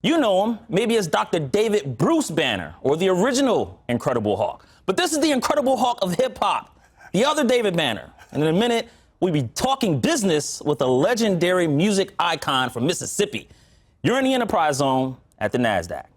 You know him, maybe as Dr. David Bruce Banner or the original Incredible Hulk. But this is the Incredible Hulk of hip-hop, the other David Banner. And in a minute, we'll be talking business with a legendary music icon from Mississippi. You're in the Enterprise Zone at the Nasdaq.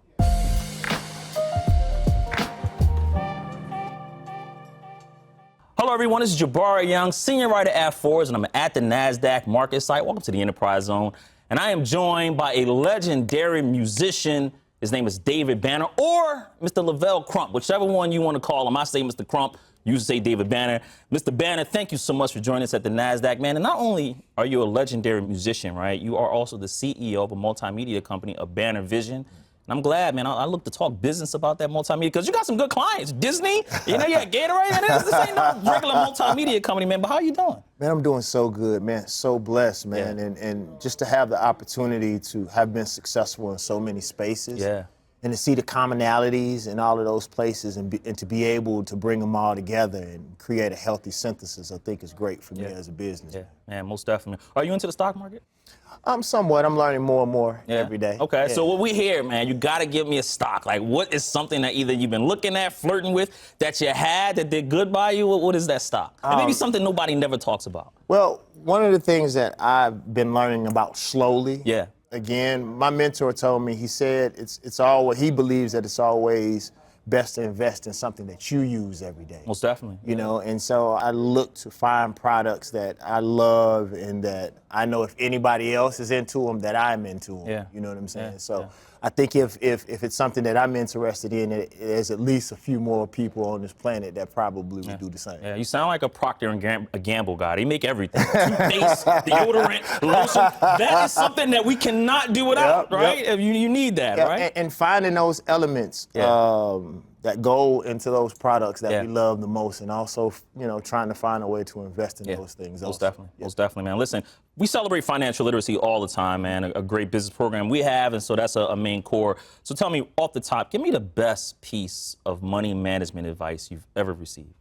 Hello, everyone. This is Jabari Young, senior writer at Forbes, and I'm at the Nasdaq MarketSite. Welcome to the Enterprise Zone. And I am joined by a legendary musician. His name is David Banner, or Mr. Lavell Crump, whichever one you want to call him. I say Mr. Crump. You say David Banner. Mr. Banner, thank you so much for joining us at the Nasdaq, man. And not only are you a legendary musician, right? You are also the CEO of a multimedia company, a Banner Vision. And I'm glad, man. I look to talk business about that multimedia because you got some good clients. Disney, you know, you got Gatorade. This ain't no regular multimedia company, man. But how you doing? Man, I'm doing so good, man. So blessed, man. Yeah. And just to have the opportunity to have been successful in so many spaces. Yeah. And to see the commonalities in all of those places and to be able to bring them all together and create a healthy synthesis, I think is great for me as a business. Yeah, man, most definitely. Are you into the stock market? Somewhat. I'm learning more and more every day. Okay, Yeah. so what we hear, man, you got to give me a stock. Like, what is something that either you've been looking at, flirting with, that you had, that did good by you? What is that stock? And maybe something nobody never talks about. Well, one of the things that I've been learning about slowly. Yeah. Again, my mentor told me, he said it's always, he believes that it's always best to invest in something that you use every day. Most definitely. You know, and so I look to find products that I love and that I know if anybody else is into them, that I'm into them. Yeah. You know what I'm saying? Yeah. So Yeah. I think if it's something that I'm interested in, there's at least a few more people on this planet that probably would do the same. Yeah, you sound like a Procter & Gamble guy. They make everything. Toothpaste, deodorant, lotion. That is something that we cannot do without, right? Yep. You need that, Yeah, right? and finding those elements that go into those products that we love the most, and also, you know, trying to find a way to invest in those things. Most definitely. Most definitely, man. Listen, we celebrate financial literacy all the time, man. A great business program we have, and so that's a main core. So tell me, off the top, give me the best piece of money management advice you've ever received.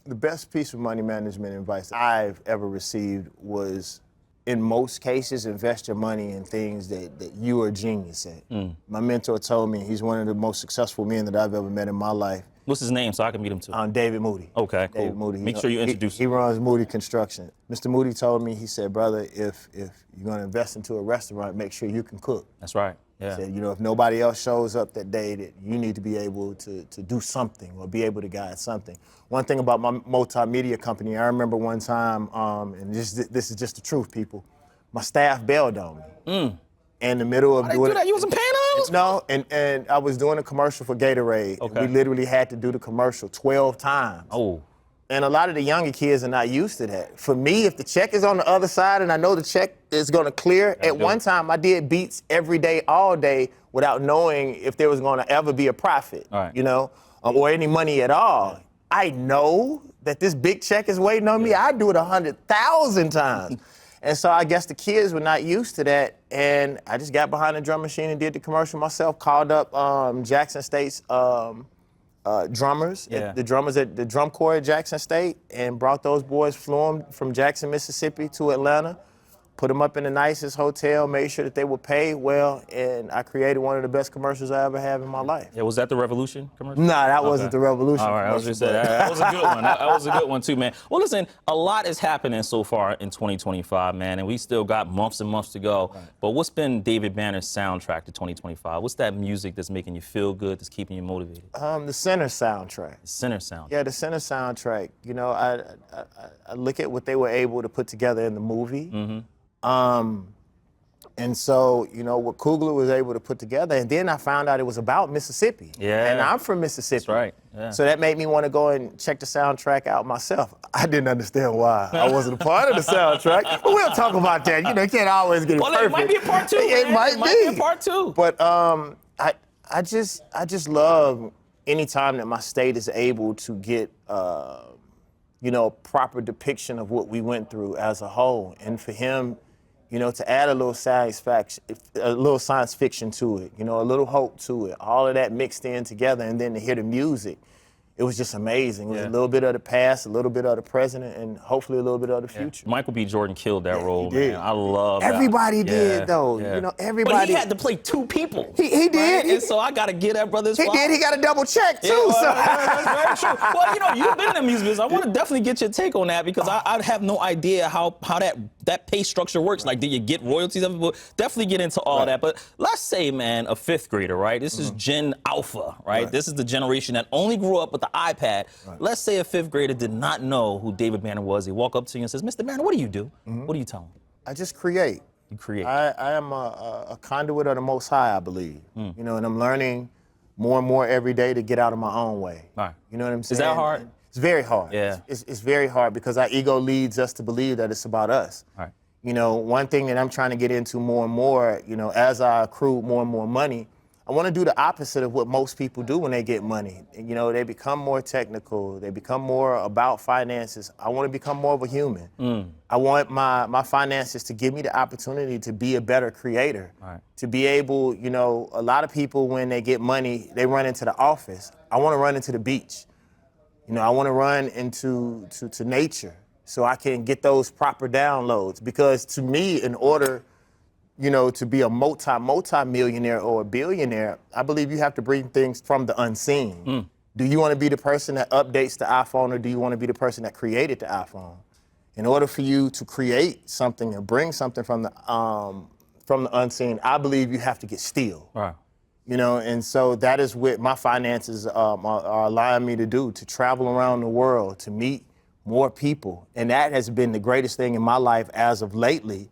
The best piece of money management advice I've ever received was, in most cases, invest your money in things that you are a genius at. My mentor told me, he's one of the most successful men that I've ever met in my life. What's his name so I can meet him too? David Moody. Okay, cool. David Moody. Make sure you introduce He him. runs Moody Construction. Mr. Moody told me, he said, brother, if you're going to invest into a restaurant, make sure you can cook. That's right. Yeah. He said, you know, if nobody else shows up that day, that you need to be able to do something or be able to guide something. One thing about my multimedia company, I remember one time, and this is just the truth, people, my staff bailed on me. In the middle of doing that? You wasn't paying those? No, and I was doing a commercial for Gatorade. Okay. And we literally had to do the commercial 12 times. Oh. And a lot of the younger kids are not used to that. For me, if the check is on the other side and I know the check is going to clear, at one time I did beats every day, all day, without knowing if there was going to ever be a profit, you know, or any money at all. I know that this big check is waiting on me. I do it 100,000 times. And so I guess the kids were not used to that, and I just got behind the drum machine and did the commercial myself, called up Jackson State's drummers, the drummers at the drum corps at Jackson State, and brought those boys, flew them from Jackson, Mississippi to Atlanta, put them up in the nicest hotel, made sure that they were paid well, and I created one of the best commercials I ever have in my life. Yeah, was that the Revolution commercial? Nah, that wasn't the Revolution. All right, I was just saying, that was a good one. That was a good one too, man. Well, listen, a lot is happening so far in 2025, man, and we still got months and months to go. Right. But what's been David Banner's soundtrack to 2025? What's that music that's making you feel good, that's keeping you motivated? The Center soundtrack. The Center soundtrack. Yeah, the Center soundtrack. You know, I look at what they were able to put together in the movie. And so, you know, what Coogler was able to put together, and then I found out it was about Mississippi. Yeah. And I'm from Mississippi. That's right. Yeah. So that made me want to go and check the soundtrack out myself. I didn't understand why I wasn't a part of the soundtrack, but we'll talk about that. You know, you can't always get it perfect. It might be a part two. It might be a part two. But I just love any time that my state is able to get you know, proper depiction of what we went through as a whole, and for him, you know, to add a little science fiction to it, you know, a little hope to it, all of that mixed in together, and then to hear the music, it was just amazing. It was a little bit of the past, a little bit of the present, and hopefully a little bit of the future. Michael B. Jordan killed that role, he did. man. I love Everybody that. did, though. You know, everybody. But he had to play two people. He did. Right? And so I got to give that brother his flowers. He did. He got a double check, too. That's very true. Well, you know, you've been in the music business. I want to definitely get your take on that because I have no idea how that pay structure works. Like, do you get royalties? We'll definitely get into all that. But let's say, man, a fifth grader, right? This is Gen Alpha, right? This is the generation that only grew up with the iPad. Let's say a fifth grader did not know who David Banner was. He walk up to you and says, Mr. Banner, what do you do? What do you tell him? I just create. You create. I am a conduit of the Most High, I believe. You know, and I'm learning more and more every day to get out of my own way. Right. You know what I'm saying? Is that hard? It's very hard. Yeah. It's very hard because our ego leads us to believe that it's about us. Right. You know, one thing that I'm trying to get into more and more, you know, as I accrue more and more money, I want to do the opposite of what most people do when they get money. You know, they become more technical. They become more about finances. I want to become more of a human. I want my finances to give me the opportunity to be a better creator. To be able, you know, a lot of people when they get money, they run into the office. I want to run into the beach. You know, I want to run into to nature so I can get those proper downloads. Because to me, in order, you know, to be a multi-millionaire or a billionaire, I believe you have to bring things from the unseen. Do you want to be the person that updates the iPhone, or do you want to be the person that created the iPhone? In order for you to create something and bring something from the unseen, I believe you have to get still. Right. You know, and so that is what my finances are allowing me to do, to travel around the world, to meet more people. And that has been the greatest thing in my life as of lately.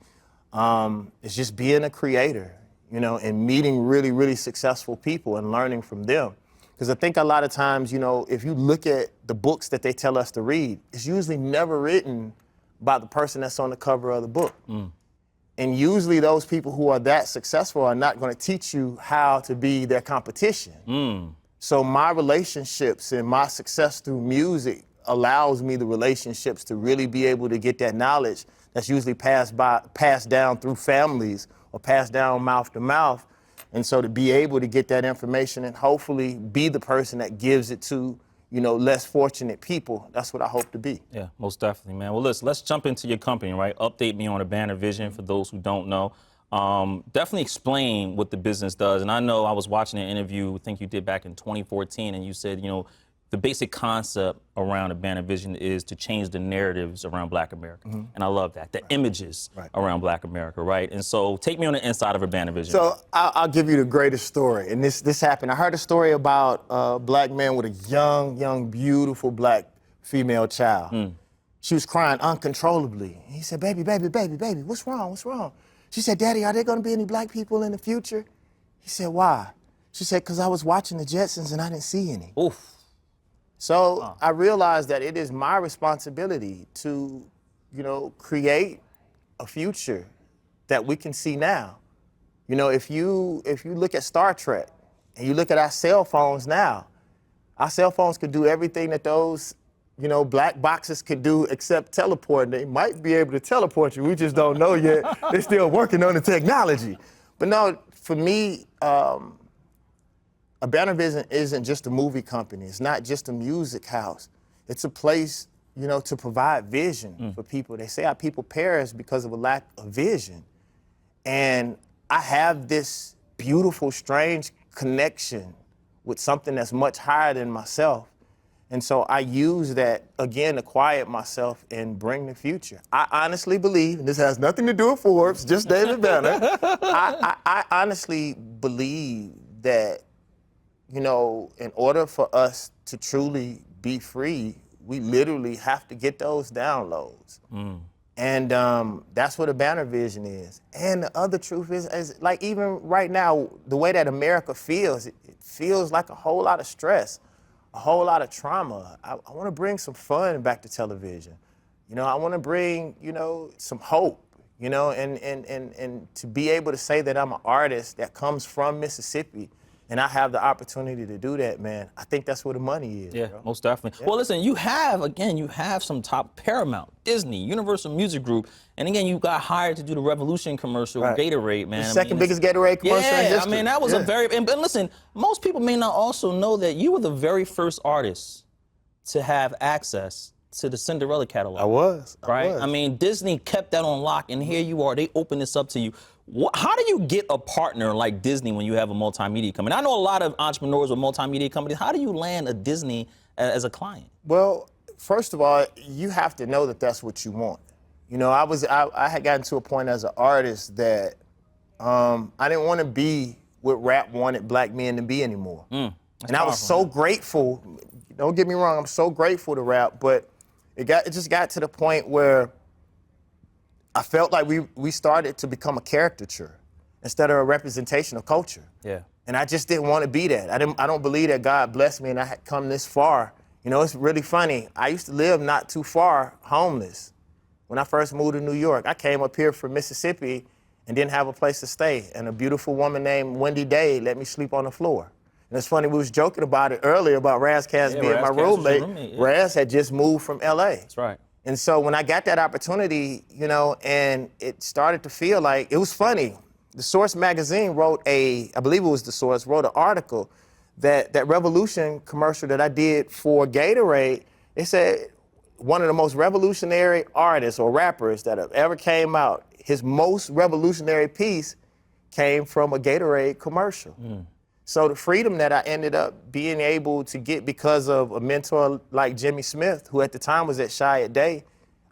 It's just being a creator, you know, and meeting really, really successful people and learning from them. Because I think a lot of times, you know, if you look at the books that they tell us to read, it's usually never written by the person that's on the cover of the book. And usually those people who are that successful are not going to teach you how to be their competition. So my relationships and my success through music allows me the relationships to really be able to get that knowledge that's usually passed down through families or passed down mouth to mouth. And so to be able to get that information and hopefully be the person that gives it to, you know, less fortunate people, that's what I hope to be. Yeah, most definitely, man. Well, let's jump into your company, right? Update me on the Banner Vision for those who don't know. Definitely explain what the business does. And I know I was watching an interview, I think you did back in 2014, and you said, you know, the basic concept around the Banner Vision is to change the narratives around Black America. And I love that, the images around Black America, right? And so take me on the inside of a Banner Vision. So I'll give you the greatest story. And this happened. I heard a story about a Black man with a young, beautiful Black female child. She was crying uncontrollably. And he said, baby, what's wrong? What's wrong? She said, Daddy, are there going to be any Black people in the future? He said, why? She said, because I was watching the Jetsons and I didn't see any. Oof. So I realized that it is my responsibility to, you know, create a future that we can see now. You know, if you look at Star Trek and you look at our cell phones now, our cell phones could do everything that those, you know, black boxes could do except teleport. They might be able to teleport you. We just don't know yet. They're still working on the technology. But no, for me, a Banner Vision isn't just a movie company. It's not just a music house. It's a place, you know, to provide vision for people. They say our people perish because of a lack of vision. And I have this beautiful, strange connection with something that's much higher than myself. And so I use that, again, to quiet myself and bring the future. I honestly believe, and this has nothing to do with Forbes, just David Banner, I honestly believe that, you know, in order for us to truly be free, we literally have to get those downloads. And that's what a Banner Vision is. And the other truth is like even right now, the way that America feels, it feels like a whole lot of stress, a whole lot of trauma. I want to bring some fun back to television. You know, I want to bring, you know, some hope, you know, and to be able to say that I'm an artist that comes from Mississippi and I have the opportunity to do that, man, I think that's where the money is. Yeah, bro. most definitely. Yeah. Well, listen, you have some top Paramount, Disney, Universal Music Group, and again, you got hired to do the Revolution commercial with Gatorade, man. The second biggest Gatorade commercial in history. I mean, that was a very, and listen, most people may not also know that you were the very first artist to have access to the Cinderella catalog. I was. Right? I mean, Disney kept that on lock, and here you are. They open this up to you. How do you get a partner like Disney when you have a multimedia company? I know a lot of entrepreneurs with multimedia companies. How do you land a Disney as a client? Well, first of all, you have to know that that's what you want. You know, I had gotten to a point as an artist that I didn't want to be what rap wanted black men to be anymore. And I was so grateful. Don't get me wrong, I'm so grateful to rap, but it just got to the point where I felt like we started to become a caricature instead of a representation of culture. Yeah. And I just didn't want to be that. I don't believe that God blessed me and I had come this far. You know, it's really funny. I used to live not too far homeless when I first moved to New York. I came up here from Mississippi and didn't have a place to stay. And a beautiful woman named Wendy Day let me sleep on the floor. And it's funny, we was joking about it earlier about Raz Cass being Raz my Cass was your roommate. roommate, yeah. Raz had just moved from LA. That's right. And so when I got that opportunity, you know, and it started to feel like, it was funny. The Source magazine wrote I believe it was The Source, wrote an article that Revolution commercial that I did for Gatorade, they said one of the most revolutionary artists or rappers that have ever came out, his most revolutionary piece came from a Gatorade commercial. So the freedom that I ended up being able to get because of a mentor like Jimmy Smith, who at the time was at Shy at Day,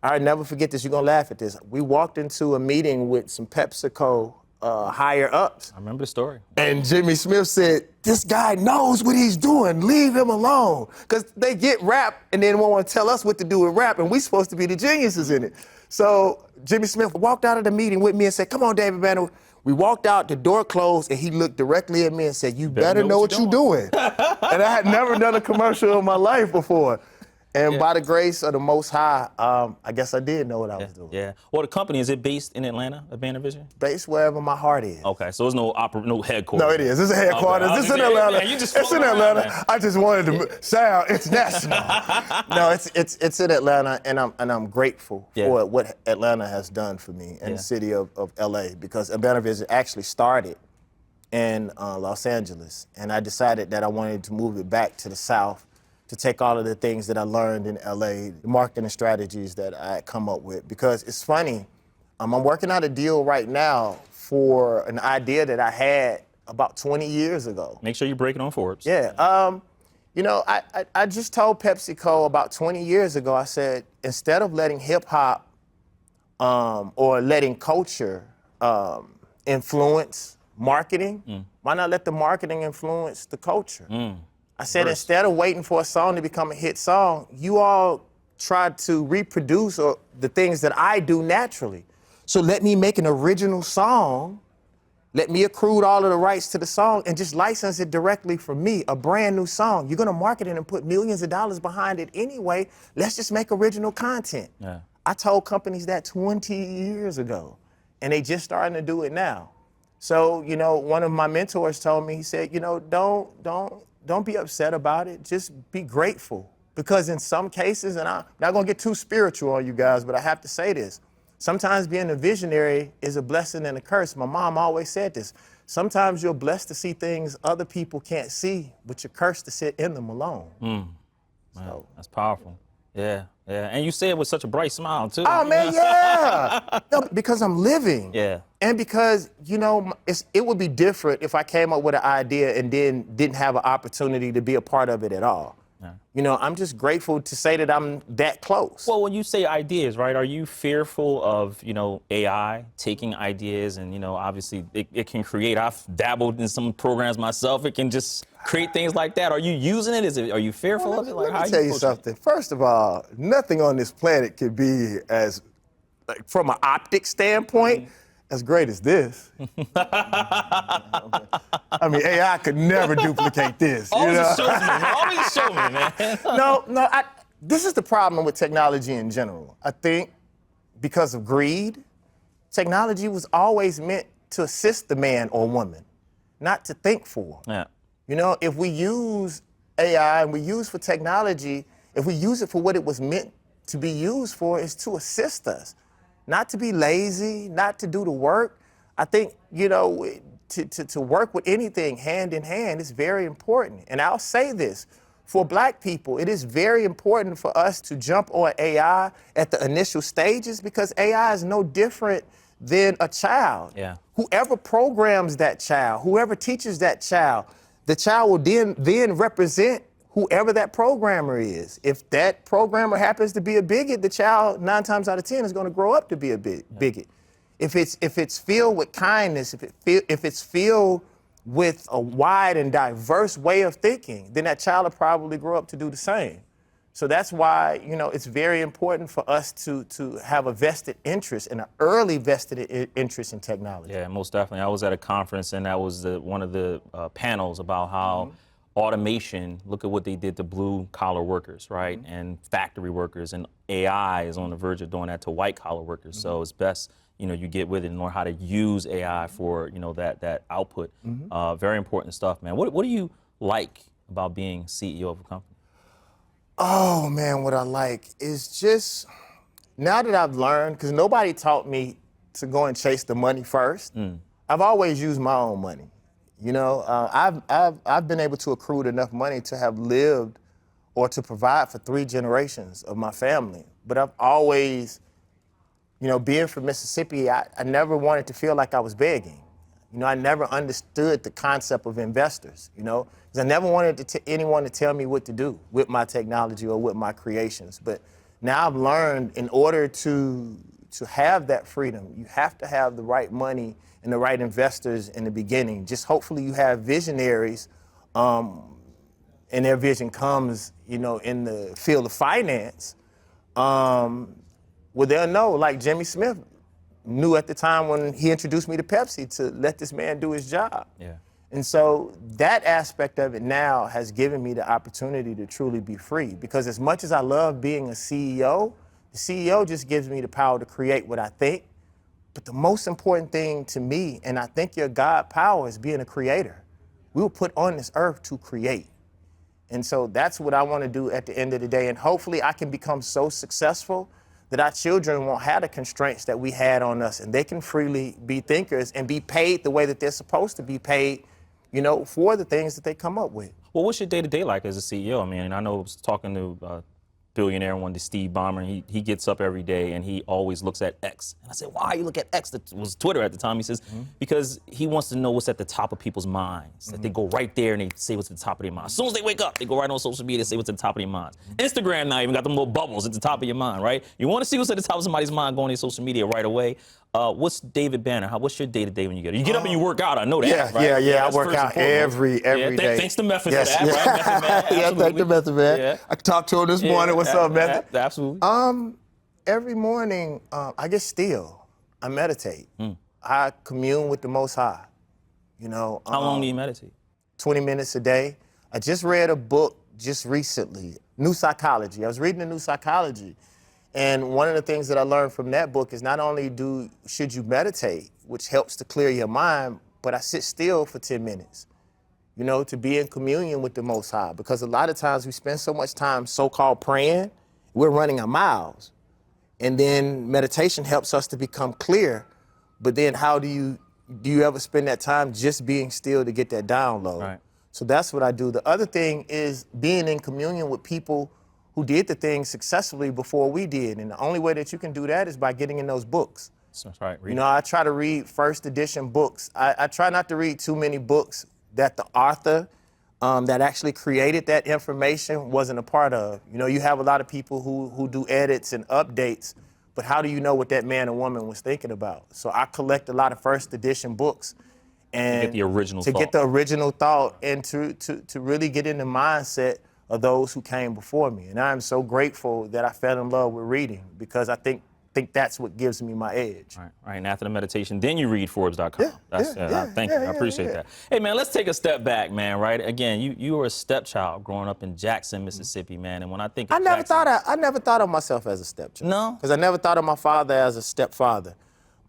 I'll never forget this, you're gonna laugh at this. We walked into a meeting with some PepsiCo higher ups. I remember the story. And Jimmy Smith said, this guy knows what he's doing, leave him alone. Because they get rap and then want to tell us what to do with rap, and we supposed to be the geniuses in it. So Jimmy Smith walked out of the meeting with me and said, come on, David Banner. We walked out, the door closed, and he looked directly at me and said, you better know what you're doing. And I had never done a commercial in my life before. And by the grace of the Most High, I guess I did know what I was doing. Yeah. Well, the company, is it based in Atlanta, Banner Vision? Based wherever my heart is. Okay, so there's no headquarters. No, it is. It's a headquarters. Okay. It's in Atlanta. Man, It's in Atlanta. I just wanted to sound international. No, it's in Atlanta, and I'm grateful for what Atlanta has done for me and the city of LA, because Banner Vision actually started in Los Angeles, and I decided that I wanted to move it back to the South to take all of the things that I learned in LA, the marketing strategies that I had come up with. Because it's funny, I'm working out a deal right now for an idea that I had about 20 years ago. Make sure you break it on Forbes. Yeah, you know, I just told PepsiCo about 20 years ago, I said, instead of letting hip hop or letting culture influence marketing, why not let the marketing influence the culture? I said, instead of waiting for a song to become a hit song, you all try to reproduce the things that I do naturally. So let me make an original song, let me accrue all of the rights to the song and just license it directly from me, a brand new song. You're gonna market it and put millions of dollars behind it anyway. Let's just make original content. Yeah. I told companies that 20 years ago, and they just starting to do it now. So, you know, one of my mentors told me, he said, you know, don't be upset about it. Just be grateful. Because in some cases, and I'm not gonna get too spiritual on you guys, but I have to say this. Sometimes being a visionary is a blessing and a curse. My mom always said this. Sometimes you're blessed to see things other people can't see, but you're cursed to sit in them alone. So. That's powerful. Yeah. And you say it with such a bright smile, too. Oh, man, yeah. No, because I'm living. Yeah. And because, you know, it would be different if I came up with an idea and then didn't have an opportunity to be a part of it at all. Yeah. You know, I'm just grateful to say that I'm that close. Well, when you say ideas, right, are you fearful of, you know, AI taking ideas and, you know, obviously it can create, I've dabbled in some programs myself, it can just create things like that. Are you using it? Are you fearful of it? Like, let me tell you something. First of all, nothing on this planet could be as, like, from an optic standpoint, as great as this. I mean, AI could never duplicate this. Always a showman. Always a showman, man. No, this is the problem with technology in general. I think because of greed, technology was always meant to assist the man or woman, not to think for. Yeah. You know, if we use AI and we use for technology, if we use it for what it was meant to be used for, is to assist us. Not to be lazy, not to do the work. I think, you know, to work with anything hand in hand is very important. And I'll say this, for black people, it is very important for us to jump on AI at the initial stages because AI is no different than a child. Yeah. Whoever programs that child, whoever teaches that child, the child will then represent whoever that programmer is. If that programmer happens to be a bigot, the child 9 times out of 10 is going to grow up to be a bigot. If it's filled with kindness, if it's filled with a wide and diverse way of thinking, then that child will probably grow up to do the same. So that's why, it's very important for us to have a vested interest and an early vested interest in technology. Yeah, most definitely. I was at a conference and that was one of the panels about how automation, look at what they did to blue collar workers, right? And factory workers, and AI is on the verge of doing that to white collar workers. So it's best, you get with it and learn how to use AI for, that output. Very important stuff, man. What do you like about being CEO of a company? Oh man, what I like is just, now that I've learned, because nobody taught me to go and chase the money first, I've always used my own money. I've been able to accrue enough money to have lived or to provide for 3 generations of my family. But I've always, being from Mississippi, I never wanted to feel like I was begging. I never understood the concept of investors, because I never wanted anyone to tell me what to do with my technology or with my creations. But now I've learned in order to have that freedom, you have to have the right money and the right investors in the beginning. Just hopefully you have visionaries, and their vision comes, in the field of finance, well, they'll know, like Jimmy Smith knew at the time when he introduced me to Pepsi to let this man do his job. Yeah. And so that aspect of it now has given me the opportunity to truly be free, because as much as I love being a CEO, the CEO just gives me the power to create what I think. But the most important thing to me, and I think your God power, is being a creator. We were put on this earth to create. And so that's what I want to do at the end of the day. And hopefully I can become so successful that our children won't have the constraints that we had on us, and they can freely be thinkers and be paid the way that they're supposed to be paid, for the things that they come up with. Well, what's your day-to-day like as a CEO? I mean, I know I was talking to billionaire one, Steve Ballmer, and he gets up every day and he always looks at X. And I said, why you look at X? That was Twitter at the time. He says, because he wants to know what's at the top of people's minds. That they go right there and they say what's at the top of their minds. As soon as they wake up, they go right on social media and say what's at the top of their minds. Instagram now even got them little bubbles at the top of your mind, right? You want to see what's at the top of somebody's mind, go on their social media right away. What's David Banner? What's your day-to-day when you get up? You get up and you work out, I know that, Yeah, right? yeah, I work out every day. Thanks to Method for that, right? Method Man, Yeah, thank you, Method Man. Yeah. I talked to him this morning. What's up, Method? Absolutely. Every morning, I get still. I meditate. I commune with the Most High. How long do you meditate? 20 minutes a day. I just read a book just recently, New Psychology. I was reading the New Psychology. And one of the things that I learned from that book is not only should you meditate, which helps to clear your mind, but I sit still for 10 minutes, to be in communion with the Most High. Because a lot of times we spend so much time so-called praying, we're running our mouths. And then meditation helps us to become clear. But then how do you ever spend that time just being still to get that download? Right. So that's what I do. The other thing is being in communion with people who did the things successfully before we did. And the only way that you can do that is by getting in those books. That's right. I try to read first edition books. I try not to read too many books that the author that actually created that information wasn't a part of. You have a lot of people who do edits and updates, but how do you know what that man or woman was thinking about? So I collect a lot of first edition books. And to get the original thought. To get the original thought and to really get in the mindset of those who came before me. And I'm so grateful that I fell in love with reading, because I think that's what gives me my edge. Right. And after the meditation, then you read Forbes.com. Thank you. I appreciate that. Hey, man, let's take a step back, man, right? Again, you were a stepchild growing up in Jackson, Mississippi, man. And when I think of I never thought of myself as a stepchild. No? Because I never thought of my father as a stepfather.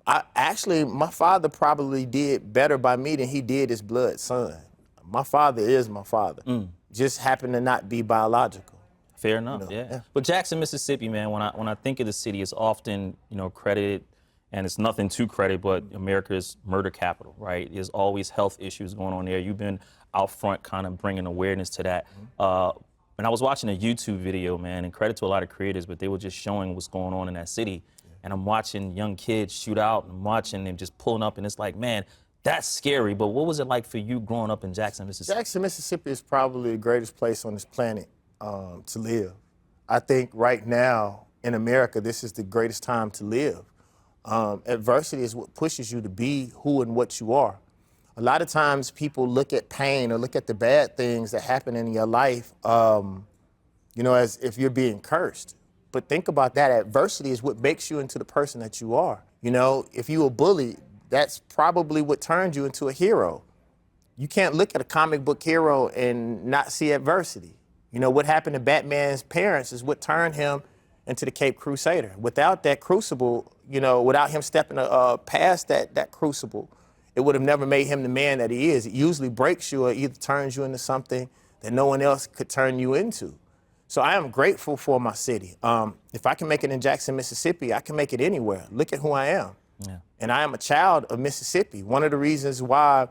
My father probably did better by me than he did his blood son. My father is my father. Just happened to not be biological. Fair enough, yeah. But Jackson, Mississippi, man, when I think of the city, it's often, credited, and it's nothing to credit, but America's murder capital, right? There's always health issues going on there. You've been out front kind of bringing awareness to that. And I was watching a YouTube video, man, and credit to a lot of creators, but they were just showing what's going on in that city. And I'm watching young kids shoot out, and I'm watching them just pulling up, and it's like, man, that's scary. But what was it like for you growing up in Jackson, Mississippi? Jackson, Mississippi is probably the greatest place on this planet to live. I think right now in America, this is the greatest time to live. Adversity is what pushes you to be who and what you are. A lot of times people look at pain or look at the bad things that happen in your life, you know, as if you're being cursed. But think about that. Adversity is what makes you into the person that you are. You know, if you were bullied, that's probably what turned you into a hero. You can't look at a comic book hero and not see adversity. You know, what happened to Batman's parents is what turned him into the Caped Crusader. Without that crucible, you know, without him stepping past that crucible, it would have never made him the man that he is. It usually breaks you or either turns you into something that no one else could turn you into. So I am grateful for my city. If I can make it in Jackson, Mississippi, I can make it anywhere. Look at who I am. Yeah. And I am a child of Mississippi. One of the reasons why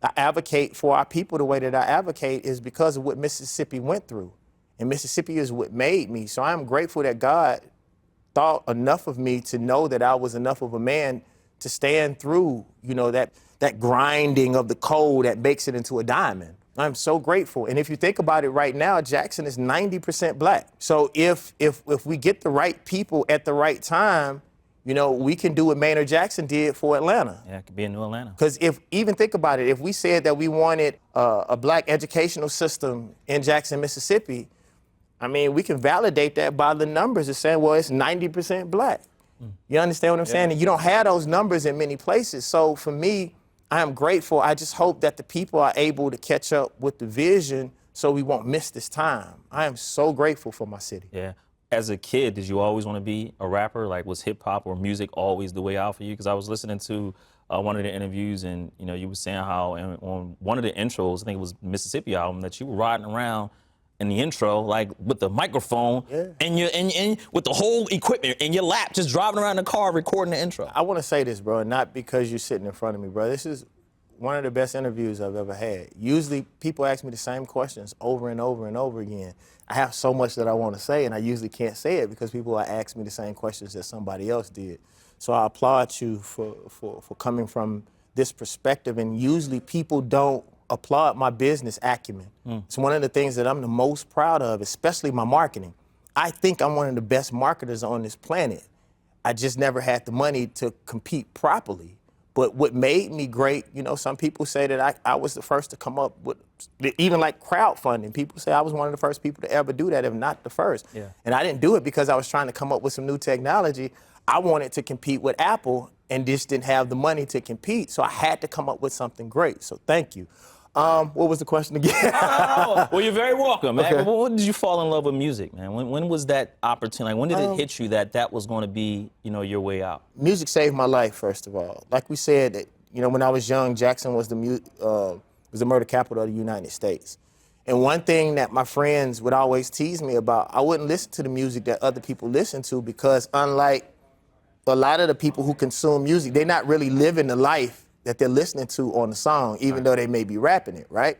I advocate for our people the way that I advocate is because of what Mississippi went through. And Mississippi is what made me. So I am grateful that God thought enough of me to know that I was enough of a man to stand through, you know, that grinding of the coal that makes it into a diamond. I'm so grateful. And if you think about it right now, Jackson is 90% black. So if we get the right people at the right time, you know, we can do what Maynard Jackson did for Atlanta. Yeah, it could be a new Atlanta. Because even think about it, if we said that we wanted a black educational system in Jackson, Mississippi, I mean, we can validate that by the numbers of saying, well, it's 90% black. You understand what I'm saying? And you don't have those numbers in many places. So for me, I am grateful. I just hope that the people are able to catch up with the vision so we won't miss this time. I am so grateful for my city. Yeah. As a kid, did you always want to be a rapper? Like, was hip hop or music always the way out for you? Because I was listening to one of the interviews, and you know, you were saying how on one of the intros, I think it was Mississippi album, that you were riding around in the intro, like with the microphone and with the whole equipment in your lap, just driving around the car recording the intro. I want to say this, bro, not because you're sitting in front of me, bro. This is one of the best interviews I've ever had. Usually people ask me the same questions over and over and over again. I have so much that I want to say, and I usually can't say it because people are asking me the same questions that somebody else did. So I applaud you for coming from this perspective, and usually people don't applaud my business acumen. It's one of the things that I'm the most proud of, especially my marketing. I think I'm one of the best marketers on this planet. I just never had the money to compete properly. But what made me great, you know, some people say that I was the first to come up with, even like crowdfunding. People say I was one of the first people to ever do that, if not the first. Yeah. And I didn't do it because I was trying to come up with some new technology. I wanted to compete with Apple and just didn't have the money to compete. So I had to come up with something great. So thank you. What was the question again? Oh, well, you're very welcome, man. Okay. When did you fall in love with music, man? When was that opportunity? Like, when did it hit you that was going to be, you know, your way out? Music saved my life, first of all. Like we said, you know, when I was young, Jackson was the murder capital of the United States. And one thing that my friends would always tease me about, I wouldn't listen to the music that other people listen to because unlike a lot of the people who consume music, they're not really living the life that they're listening to on the song, even though they may be rapping it, right?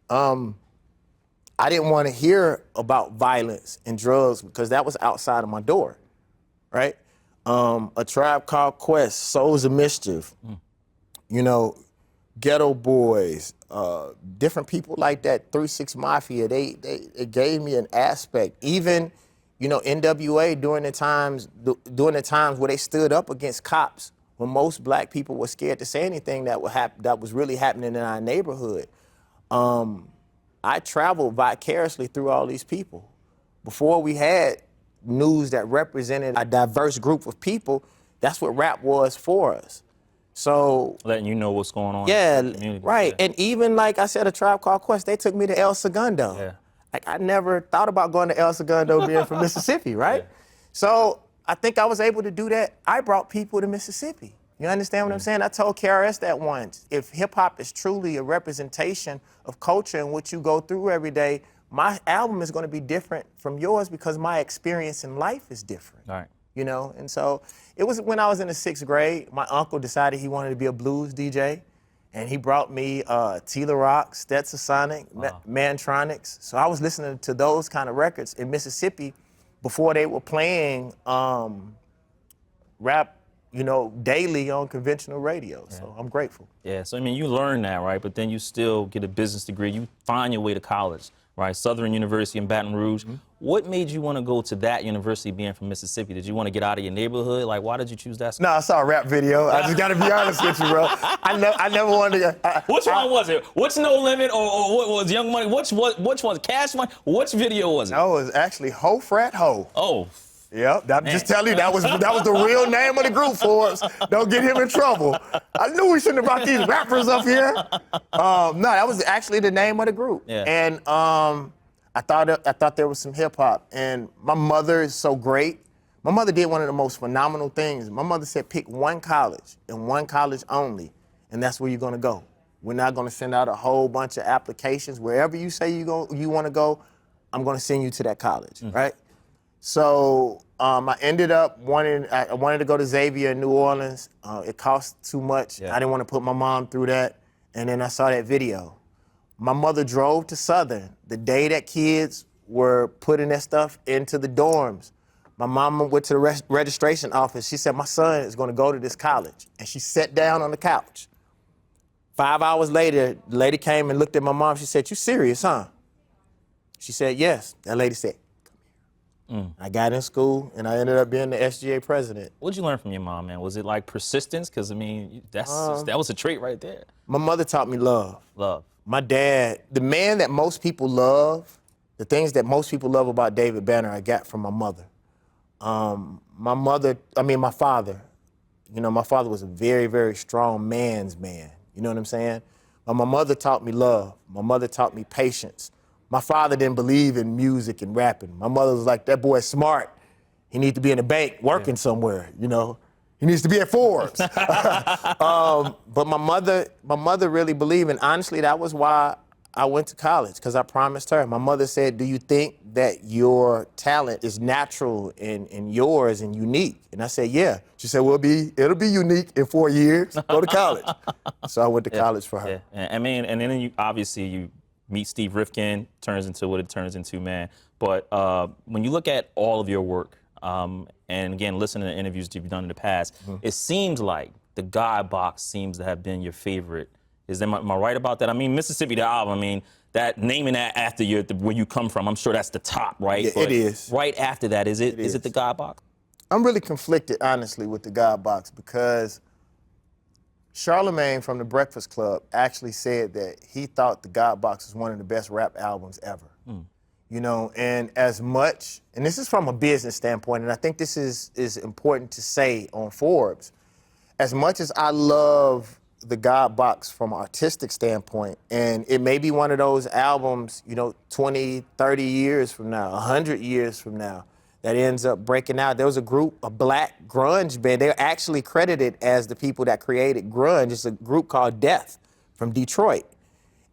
I didn't want to hear about violence and drugs because that was outside of my door, right? A Tribe Called Quest, Souls of Mischief, you know, Ghetto Boys, different people like that, 3-6 Mafia, they gave me an aspect. Even, you know, NWA during the times where they stood up against cops, when most black people were scared to say anything that was really happening in our neighborhood. I traveled vicariously through all these people. Before we had news that represented a diverse group of people, that's what rap was for us. So letting you know what's going on. Yeah, in the community. right. Yeah. And even like I said, A Tribe Called Quest, they took me to El Segundo. Yeah. Like I never thought about going to El Segundo being from Mississippi, right? Yeah. So I think I was able to do that. I brought people to Mississippi. You understand what I'm saying? I told KRS that once. If hip hop is truly a representation of culture and what you go through every day, my album is going to be different from yours because my experience in life is different. All right. You know, and so it was when I was in the 6th grade, my uncle decided he wanted to be a blues DJ. And he brought me Tila Rock, Stetsasonic, Mantronics. So I was listening to those kind of records in Mississippi before they were playing rap, daily on conventional radio. Yeah. So I'm grateful. Yeah, so I mean, you learn that, right? But then you still get a business degree. You find your way to college, right? Southern University in Baton Rouge. Mm-hmm. What made you want to go to that university being from Mississippi? Did you want to get out of your neighborhood? Like, why did you choose that school? No, I saw a rap video. I just got to be honest with you, bro. I never wanted to go. Which one was it? What's No Limit or what was Young Money? Which was Cash Money? Which video was it? No, it was actually Ho Frat Ho. Oh. Yep, I'm just telling you, that was the real name of the group, Forbes. Don't get him in trouble. I knew we shouldn't have brought these rappers up here. No, that was actually the name of the group. Yeah. And I thought there was some hip hop. And my mother is so great. My mother did one of the most phenomenal things. My mother said, pick one college and one college only, and that's where you're gonna go. We're not gonna send out a whole bunch of applications. Wherever you say you wanna go, I'm gonna send you to that college, right? So I ended up I wanted to go to Xavier in New Orleans. It cost too much. Yeah. I didn't want to put my mom through that. And then I saw that video. My mother drove to Southern the day that kids were putting their stuff into the dorms. My mama went to the registration office. She said, my son is going to go to this college. And she sat down on the couch. 5 hours later, the lady came and looked at my mom. She said, you serious, huh? She said, yes. That lady said, I got in school, and I ended up being the SGA president. What'd you learn from your mom, man? Was it like persistence? Because, I mean, that was a trait right there. My mother taught me love. Love. My dad, the man that most people love, the things that most people love about David Banner, I got from my mother. My father, my father was a very, very strong man's man. You know what I'm saying? But my mother taught me love. My mother taught me patience. My father didn't believe in music and rapping. My mother was like, that boy's smart. He needs to be in a bank working somewhere, He needs to be at Forbes. But my mother really believed, and honestly, that was why I went to college, because I promised her. My mother said, do you think that your talent is natural and yours and unique? And I said, yeah. She said, well, it'll be unique in 4 years. Go to college. So I went to college for her. Yeah. I mean, and then you meet Steve Rifkin, turns into what it turns into, man. But when you look at all of your work, and again, listening to interviews that you've done in the past, it seems like the God Box seems to have been your favorite. Am I right about that? I mean, Mississippi, the album, I mean, that naming that after where you come from, I'm sure that's the top, right? Yeah, it is. Right after that, is it the God Box? I'm really conflicted, honestly, with the God Box, because Charlemagne from the Breakfast Club actually said that he thought the God Box was one of the best rap albums ever. And as much, and this is from a business standpoint, and I think this is important to say on Forbes, as much as I love the God Box from an artistic standpoint, and it may be one of those albums, 20, 30 years from now, 100 years from now, that ends up breaking out. There was a black grunge band. They're actually credited as the people that created grunge. It's a group called Death from Detroit.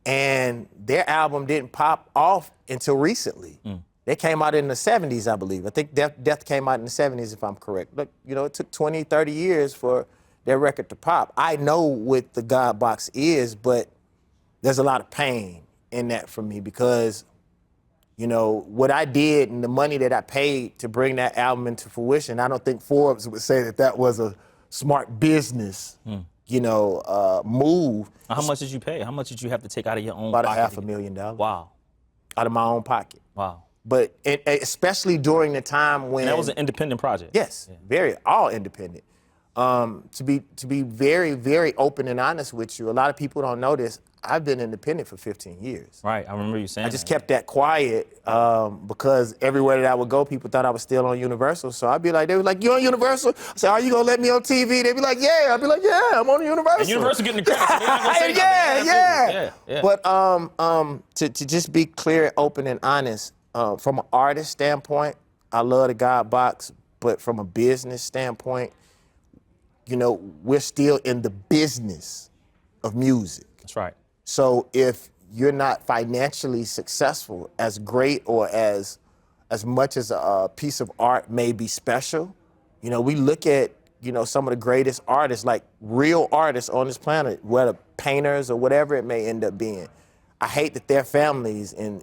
And their album didn't pop off until recently. They came out in the 70s, I believe. I think Death came out in the 70s, if I'm correct. But, it took 20, 30 years for their record to pop. I know what the God Box is, but there's a lot of pain in that for me, because what I did and the money that I paid to bring that album into fruition, I don't think Forbes would say that was a smart business, move. How much did you pay? How much did you have to take out of your own pocket? About $500,000. Wow. Out of my own pocket. Wow. But especially during the time when... And that was an independent project. Yes, all independent. To be very, very open and honest with you, a lot of people don't know this. I've been independent for 15 years. Right, I remember you saying I just kept that quiet because everywhere that I would go, people thought I was still on Universal. So I'd be like, they were like, you on Universal? I said, are you gonna let me on TV? They'd be like, yeah. I'd be like, yeah, I'm on Universal. And Universal getting the credit. So they're not gonna say yeah. But to just be clear, open, and honest, from an artist standpoint, I love the God Box. But from a business standpoint, we're still in the business of music. That's right. So if you're not financially successful, as great or as much as a piece of art may be special, we look at, some of the greatest artists, like real artists on this planet, whether painters or whatever it may end up being. I hate that their families and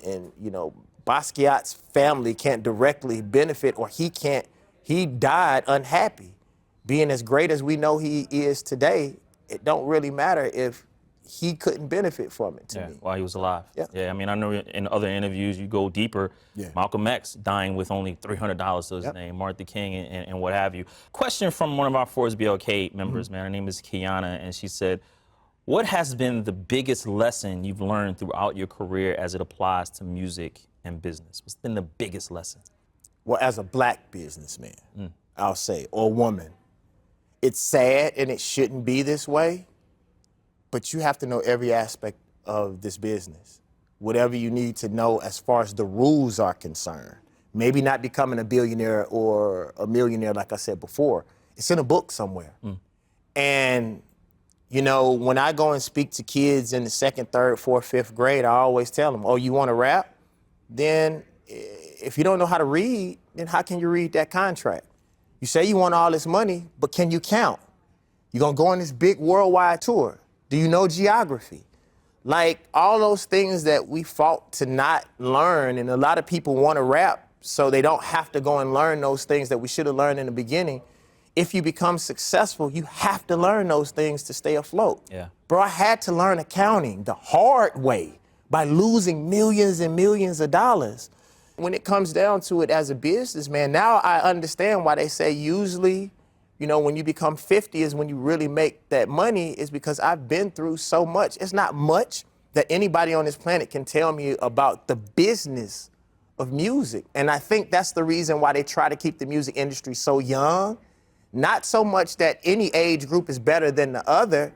Basquiat's family can't directly benefit, or he died unhappy. Being as great as we know he is today, it don't really matter if he couldn't benefit from it to me. While he was alive. Yeah. I mean, I know in other interviews you go deeper. Yeah. Malcolm X dying with only $300 to his name, Martin Luther King, and what have you. Question from one of our Forbes BLK members, man. Her name is Kiana, and she said, what has been the biggest lesson you've learned throughout your career as it applies to music and business? What's been the biggest lesson? Well, as a black businessman, I'll say, or woman, it's sad and it shouldn't be this way, but you have to know every aspect of this business. Whatever you need to know as far as the rules are concerned. Maybe not becoming a billionaire or a millionaire, like I said before. It's in a book somewhere. And, when I go and speak to kids in the 2nd, 3rd, 4th, 5th grade, I always tell them, oh, you want to rap? Then if you don't know how to read, then how can you read that contract? You say you want all this money, but can you count? You're going to go on this big worldwide tour. Do you know geography? Like, all those things that we fought to not learn, and a lot of people want to rap so they don't have to go and learn those things that we should have learned in the beginning. If you become successful, you have to learn those things to stay afloat. Yeah. Bro, I had to learn accounting the hard way by losing millions and millions of dollars. When it comes down to it as a businessman, now I understand why they say usually, when you become 50 is when you really make that money, is because I've been through so much. It's not much that anybody on this planet can tell me about the business of music. And I think that's the reason why they try to keep the music industry so young. Not so much that any age group is better than the other,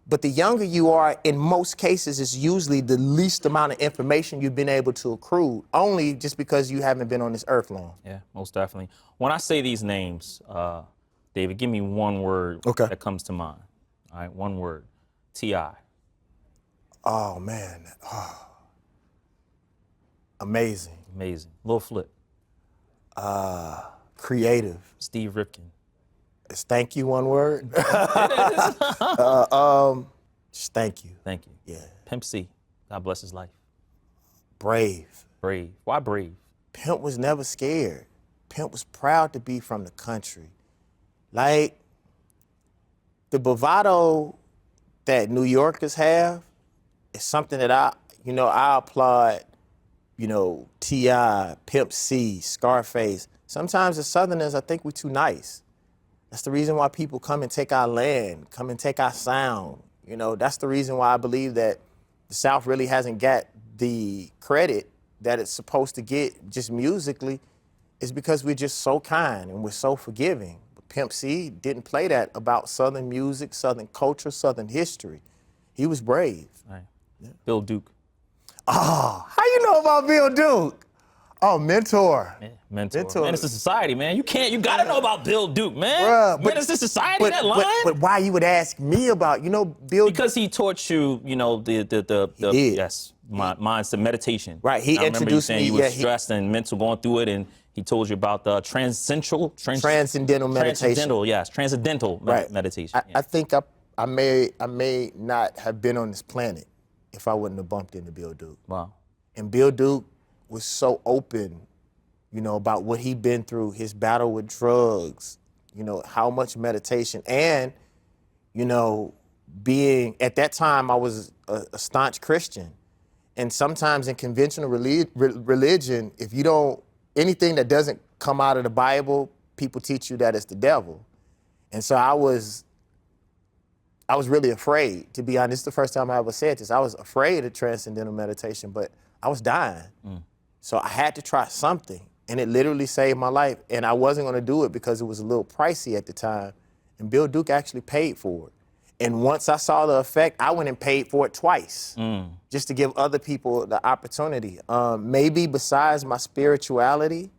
but the younger you are, in most cases, it's usually the least amount of information you've been able to accrue, only just because you haven't been on this earth long. Yeah, most definitely. When I say these names, David, give me one word that comes to mind. All right, one word. T.I. Oh, man. Oh. Amazing. Amazing. Lil Flip. Creative. Steve Rifkin. Is thank you one word? Just thank you. Thank you. Yeah. Pimp C. God bless his life. Brave. Brave. Why brave? Pimp was never scared. Pimp was proud to be from the country. Like, the bravado that New Yorkers have is something that I applaud, T.I., Pimp C, Scarface. Sometimes the Southerners, I think we're too nice. That's the reason why people come and take our land, come and take our sound. That's the reason why I believe that the South really hasn't got the credit that it's supposed to get just musically, is because we're just so kind and we're so forgiving. But Pimp C didn't play that about Southern music, Southern culture, Southern history. He was brave. Right. Yeah. Bill Duke. Oh, how you know about Bill Duke? Oh, mentor. Yeah, mentor. Man, it's a society, man. You gotta know about Bill Duke, man. Bruh, man, it's a society, that line. But why you would ask me about, Bill Duke? Because he taught you, mindset, meditation. Right, he I remember you introduced saying me, you were stressed and mental going through it, and he told you about the transcendental meditation. Meditation. I think I may not have been on this planet if I wouldn't have bumped into Bill Duke. Wow. And Bill Duke was so open, about what he'd been through, his battle with drugs, how much meditation, and, being, at that time I was a staunch Christian. And sometimes in conventional religion, if you don't, anything that doesn't come out of the Bible, people teach you that it's the devil. And so I was really afraid, to be honest. This is the first time I ever said this. I was afraid of transcendental meditation, but I was dying. So I had to try something, and it literally saved my life. And I wasn't gonna do it because it was a little pricey at the time. And Bill Duke actually paid for it. And once I saw the effect, I went and paid for it twice, just to give other people the opportunity. Maybe besides my spirituality,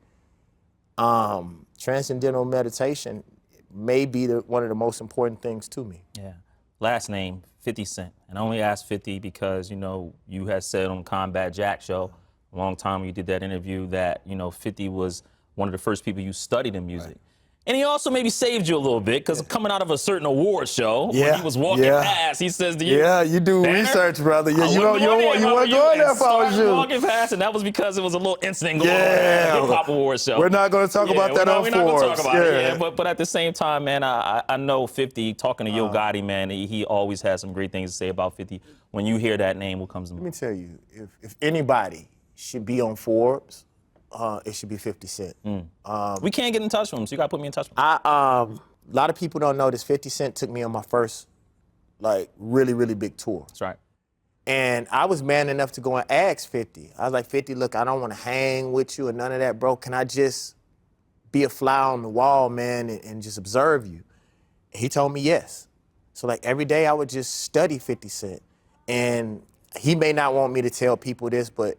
transcendental meditation may be one of the most important things to me. Yeah. Last name, 50 Cent. And I only asked 50 because, you had said on Combat Jack show, a long time you did that interview, that, 50 was one of the first people you studied in music. Right. And he also maybe saved you a little bit because coming out of a certain award show, when Yeah, he was walking yeah. past, he says to you, Yeah, you do "Banner, research, brother. Yeah, I you wouldn't go there if I were weren't you," going there and if I was started you. walking past, and that was because it was a little incident going on Yeah. at a hip hop award show. We're not going to talk about that on We're not going to Forbes. talk about it. Yeah, but at the same time, man, I know 50. Talking to Yo Gotti, man, he always has some great things to say about 50. When you hear that name, what comes to Let mind? me tell you, if anybody should be on Forbes, it should be 50 Cent. We can't get in touch with him, so you got to put me in touch with him. A lot of people don't know this. 50 Cent took me on my first, like, really, really big tour. That's right. And I was man enough to go and ask 50. I was like, 50, look, I don't want to hang with you or none of that, bro. Can I just be a fly on the wall, man, and just observe you? And he told me yes. So, like, every day I would just study 50 Cent. And he may not want me to tell people this, but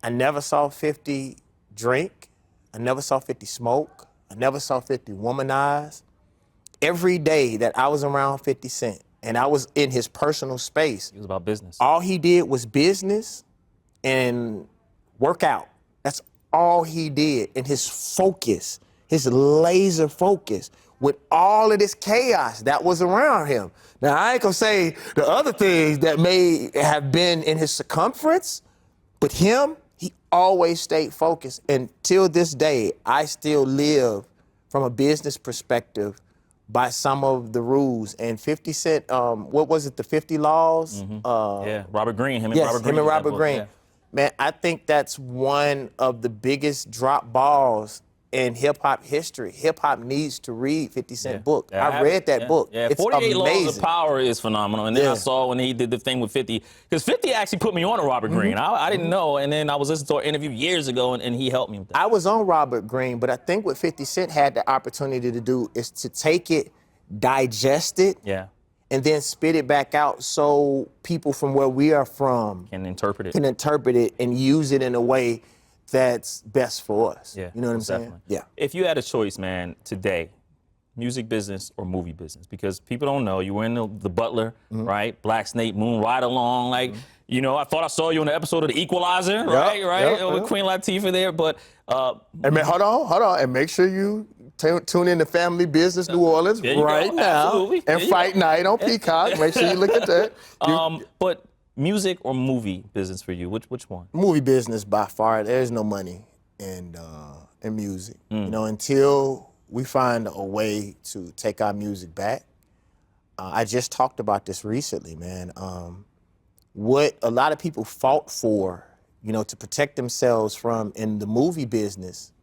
I never saw 50 drink. I never saw 50 smoke. I never saw 50 womanize. Every day that I was around 50 Cent and I was in his personal space, It was about business. all he did was business and work out. That's all he did. And his focus, his laser focus with all of this chaos that was around him. Now, I ain't gonna say the other things that may have been in his circumference, but him, he always stayed focused. And till this day, I still live from a business perspective by some of the rules. And 50 Cent, what was it, the 50 Laws? Yeah, Robert Greene, him and Yes, Robert Greene. him and did that Robert book, Greene. yeah. Man, I think that's one of the biggest drop balls in hip-hop history. Hip-hop needs to read 50 Cent book. Yeah, I read that book. Yeah, It's 48 amazing. Laws of Power is phenomenal. And then I Yeah. saw when he did the thing with 50, because 50 actually put me on to Robert Greene. I didn't know, and then I was listening to an interview years ago, and he helped me with that. I was on Robert Greene, but I think what 50 Cent had the opportunity to do is to take it, digest it, Yeah, and then spit it back out so people from where we are from can interpret it. can interpret it and use it in a way that's best for us. Yeah, You know what I'm most saying? definitely. Yeah. If you had a choice, man, today, music business or movie business, because people don't know, you were in the Butler, right? Black Snake Moon, Ride Along, like, you know, I thought I saw you in the episode of The Equalizer, right? yep, With Queen Latifah there, but And man, hold on, and make sure you tune in to Family Business New Orleans There you go. right now, Absolutely. and There you Fight go. Night on Peacock. Make sure you look at that. But music or movie business for you, which one? Movie business by far. There's no money in music. You know, until we find a way to take our music back. I just talked about this recently, man. What a lot of people fought for, you know, to protect themselves from in the movie business,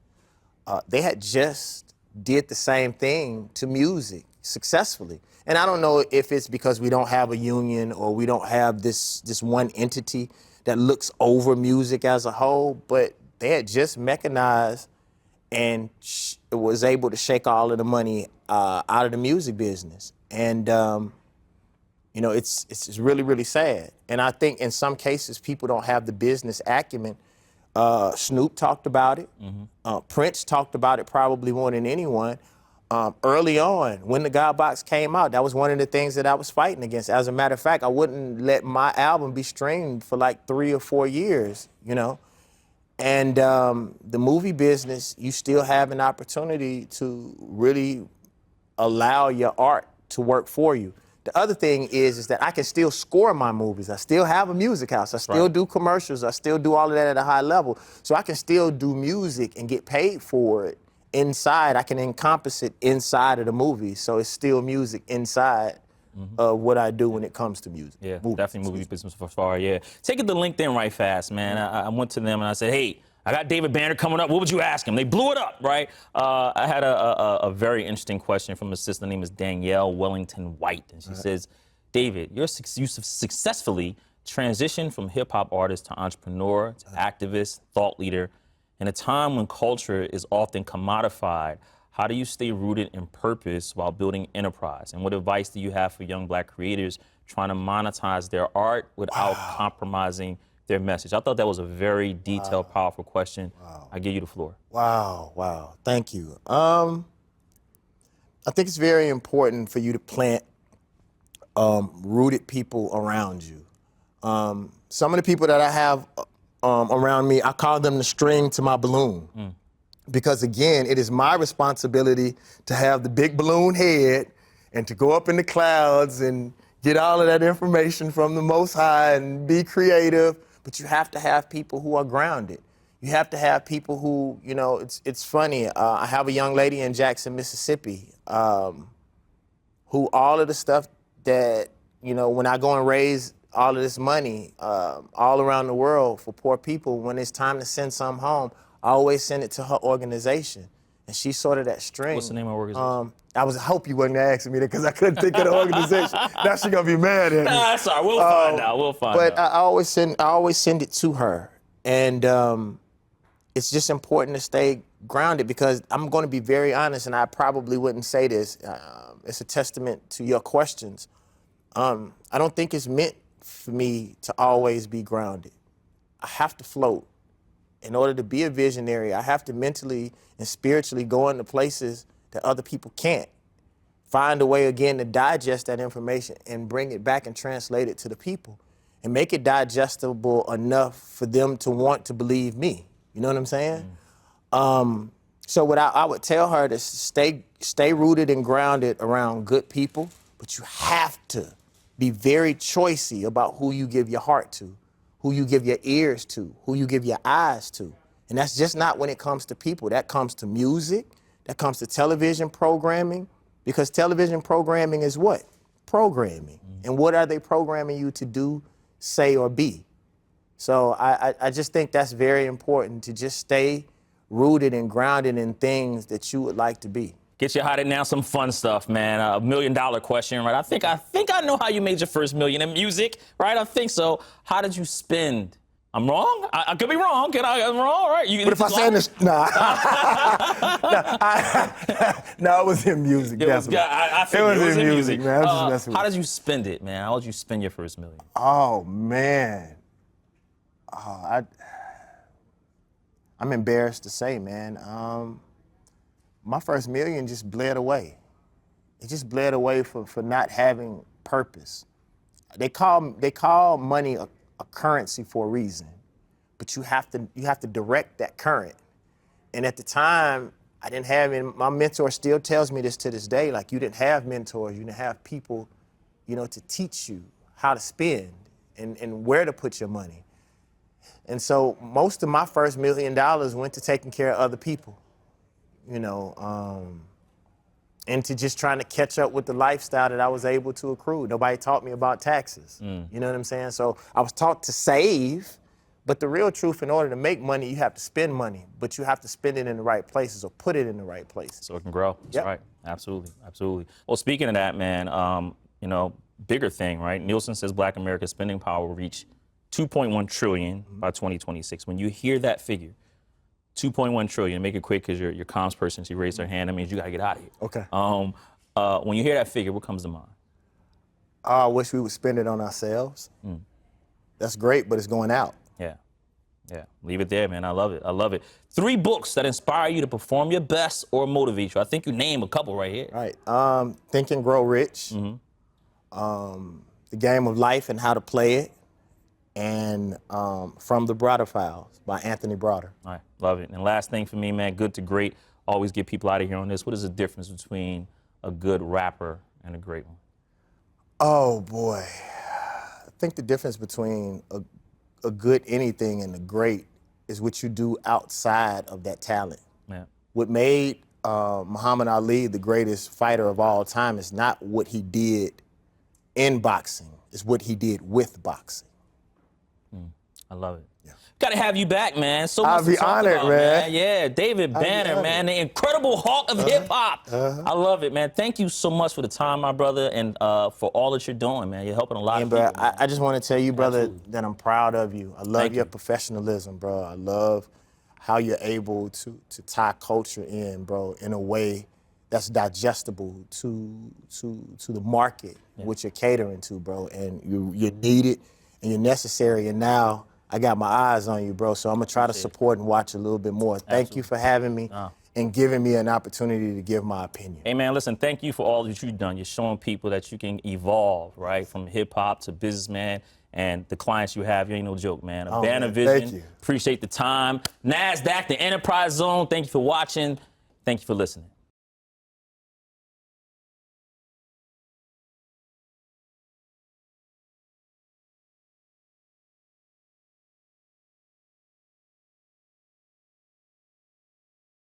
they had just did the same thing to music successfully. And I don't know if it's because we don't have a union or we don't have this one entity that looks over music as a whole, but they had just mechanized and was able to shake all of the money out of the music business. And, you know, it's really, really sad. And I think in some cases, people don't have the business acumen. Snoop talked about it. Prince talked about it probably more than anyone. Early on, when the God Box came out, that was one of the things that I was fighting against. As a matter of fact, I wouldn't let my album be streamed for like 3 or 4 years, you know? And the movie business, you still have an opportunity to really allow your art to work for you. The other thing is that I can still score my movies. I still have a music house. I still do commercials. I still do all of that at a high level. So I can still do music and get paid for it inside. I can encompass it inside of the movie. So it's still music inside of what I do when it comes to music. Yeah, Movies, definitely movie business for far, yeah. Take it to LinkedIn right fast, man. I went to them and I said, hey, I got David Banner coming up. What would you ask him? They blew it up, right? I had a very interesting question from a sister. Her name is Danielle Wellington White. And she says, David, you successfully transitioned from hip-hop artist to entrepreneur, to activist, thought leader. In a time when culture is often commodified, how do you stay rooted in purpose while building enterprise? And what advice do you have for young Black creators trying to monetize their art without compromising their message? I thought that was a very detailed, powerful question. I give you the floor. Wow. Thank you. I think it's very important for you to plant rooted people around you. Some of the people that I have around me, I call them the string to my balloon. Because again, it is my responsibility to have the big balloon head and to go up in the clouds and get all of that information from the Most High and be creative. But you have to have people who are grounded. You have to have people who, you know, it's funny. I have a young lady in Jackson, Mississippi, who all of the stuff that, you know, when I go and raise all of this money all around the world for poor people, when it's time to send some home, I always send it to her organization. And she's sort of that string. What's the name of her organization? I hope you wasn't asking me that because I couldn't think of the organization. Now she's going to be mad at me. Nah, that's all right. We'll find out. We'll find out. But I always send it to her. And it's just important to stay grounded because I'm going to be very honest, and I probably wouldn't say this. It's a testament to your questions. I don't think it's meant for me to always be grounded. I have to float. In order to be a visionary, I have to mentally and spiritually go into places that other people can't. Find a way, again, to digest that information and bring it back and translate it to the people and make it digestible enough for them to want to believe me. You know what I'm saying? So what I would tell her to stay rooted and grounded around good people, but you have to be very choosy about who you give your heart to, who you give your ears to, who you give your eyes to. And that's just not when it comes to people. That comes to music, that comes to television programming, because television programming is what? Programming. And what are they programming you to do, say, or be? So I just think that's very important, to just stay rooted and grounded in things that you would like to be. Get you hot now, some fun stuff, man. $1 million question, right? I think I know how you made your first million in music, right? I think so. How did you spend? I'm wrong? I could be wrong. I'm wrong, right? But if I say this, nah. No, it was in music. It was in music, man. I'm just messing with how did you spend it, man? How did you spend your first million? Oh, man. I'm embarrassed to say, man. My first million just bled away. It just bled away for not having purpose. They call money a currency for a reason, but you have to direct that current. And at the time, I didn't have any. My mentor still tells me this to this day. Like, you didn't have mentors, you didn't have people, you know, to teach you how to spend and where to put your money. And so most of my first $1 million went to taking care of other people. You know, and to just trying to catch up with the lifestyle that I was able to accrue. Nobody taught me about taxes. You know what I'm saying? So I was taught to save, but the real truth, in order to make money, you have to spend money, but you have to spend it in the right places or put it in the right places. So it can grow. That's right. Absolutely. Absolutely. Well, speaking of that, man, you know, bigger thing, right? Nielsen says Black America's spending power will reach $2.1 trillion by 2026. When you hear that figure, 2.1 trillion, make it quick because your comms person, she raised her hand. That means you got to get out of here. Okay. When you hear that figure, what comes to mind? I wish we would spend it on ourselves. That's great, but it's going out. Yeah. Yeah. Leave it there, man. I love it. I love it. 3 books that inspire you to perform your best or motivate you. I think you name a couple right here. Right. Think and Grow Rich. The Game of Life and How to Play It. And From the Broader Files by Anthony Broader. All right, love it. And last thing for me, man, good to great. Always get people out of here on this. What is the difference between a good rapper and a great one? Oh, boy. I think the difference between a good anything and a great is what you do outside of that talent. Yeah. What made Muhammad Ali the greatest fighter of all time is not what he did in boxing, it's what he did with boxing. I love it. Yeah. Got to have you back, man. So much I'll be to talk honored, about, man. Yeah, David Banner, man, the incredible Hawk of hip hop. I love it, man. Thank you so much for the time, my brother, and for all that you're doing, man. You're helping a lot of people. I just want to tell you, brother, Absolutely. that I'm proud of you. I love Thank your you. professionalism, bro. I love how you're able to tie culture in, bro, in a way that's digestible to the market, which you're catering to, bro. And you're needed and you're necessary. And now I got my eyes on you, bro, so I'm going to try to support and watch a little bit more. Thank you for having me and giving me an opportunity to give my opinion. Hey, man, listen, thank you for all that you've done. You're showing people that you can evolve, right, from hip-hop to businessman And the clients you have, you ain't no joke, man. Oh, Banner man, Vision. thank you. Appreciate the time. Nasdaq, the Enterprise Zone. Thank you for watching. Thank you for listening.